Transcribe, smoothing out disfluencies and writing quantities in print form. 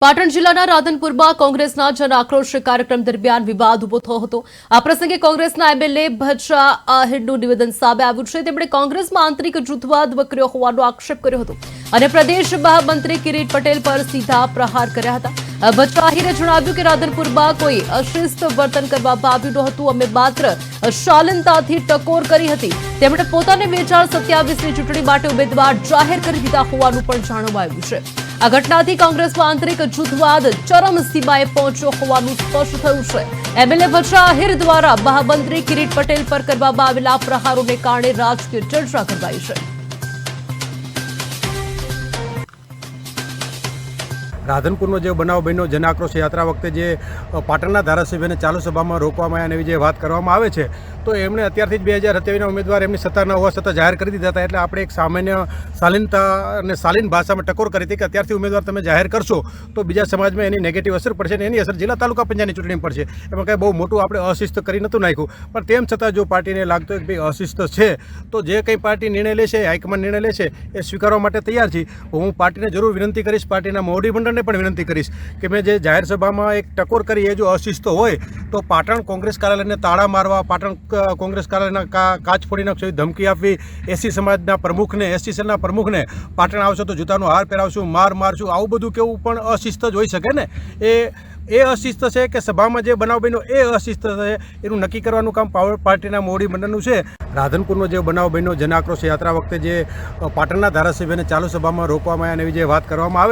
પાટણ જિલ્લાના રાધનપુરમાં કોંગ્રેસના જન આક્રોશ કાર્યક્રમ દરમિયાન વિવાદ ઉભો થયો હતો। આ પ્રસંગે કોંગ્રેસના એમએલએ ભચા આહિરનું નિવેદન સામે આવ્યું છે। તેમણે કોંગ્રેસમાં આંતરિક જૂથવાદ વકર્યો હોવાનો આક્ષેપ કર્યો હતો અને પ્રદેશ મહામંત્રી કિરીટ પટેલ પર સીધા પ્રહાર કર્યા હતા। ભચા આહિરે જણાવ્યું કે રાધનપુરમાં કોઈ અશિસ્ત વર્તન કરવામાં આવ્યું નહોતું, અમે માત્ર શાલીનતાથી ટકોર કરી હતી। તેમણે પોતાને 2027ની ચૂંટણી માટે ઉમેદવાર જાહેર કરી દીધા હોવાનું પણ જાણવા આવ્યું છે। આ ઘટનાથી કોંગ્રેસમાં આંતરિક જૂથવાદ ચરમસીમાએ પહોંચ્યો હોવાનું સ્પષ્ટ થયું છે। એમએલએ ભચા આહિર દ્વારા મહામંત્રી કિરીટ પટેલ પર કરવામાં આવેલા પ્રહારોને કારણે રાજકીય ચર્ચા કરવાઈ છે। રાધનપુરનો જે બનાવ બન્યો જન આક્રોશ યાત્રા વખતે જે પાટણના ધારાસભ્યને ચાલુ સભામાં રોકવામાં આવ્યા એવી જે વાત કરવામાં આવે છે, તો એમણે અત્યારથી જ 2027ના ઉમેદવાર એમની સત્તા ન હોવા છતાં જાહેર કરી દીધા હતા। એટલે આપણે એક સામાન્ય શાલીનતા અને શાલીન ભાષામાં ટકોર કરી હતી કે અત્યારથી ઉમેદવાર તમે જાહેર કરશો તો બીજા સમાજમાં એની નેગેટિવ અસર પડશે અને એની અસર જિલ્લા તાલુકા પંચાયતની ચૂંટણી પડશે। એમાં કંઈ બહુ મોટું આપણે અશિસ્ત કરી નહોતું નાખ્યું, પણ તેમ છતાં જો પાર્ટીને લાગતો એક ભાઈ અશિસ્ત છે તો જે કંઈ પાર્ટી નિર્ણય લેશે, હાઈકમાન્ડ નિર્ણય લેશે એ સ્વીકારવા માટે તૈયાર છે। હું પાર્ટીને જરૂર વિનંતી કરીશ, પાર્ટીના મોવડી મંડળને પણ વિનંતી કરીશ કે મેં જે જાહેર સભામાં એક ટકોર કરી એ જો અશિસ્ત હોય તો પાટણ કોંગ્રેસ કાર્યાલયને તાળા મારવા, પાટણ કોંગ્રેસ કાર્યાલયના કાચ ફોડી નાખશો, ધમકી આપવી, એસસી સમાજના પ્રમુખને, એસસી સેલના પ્રમુખને પાટણ આવશો તો જૂતાનો હાર પહેરાવશું, માર મારશું, આવું બધું કેવું પણ અશિસ્ત જ હોઈ શકે ને। એ અશિસ્ત છે કે સભામાં જે બનાવ બન્યો એ અશિસ્ત છે, એનું નક્કી કરવાનું કામ પાર્ટીના મોવડી મંડળનું છે। રાધનપુરનો જે બનાવ બન્યો જન આક્રોશ યાત્રા વખતે જે પાટણના ધારાસભ્યને ચાલુ સભામાં રોકવામાં આવ્યા એવી જે વાત કરવામાં આવે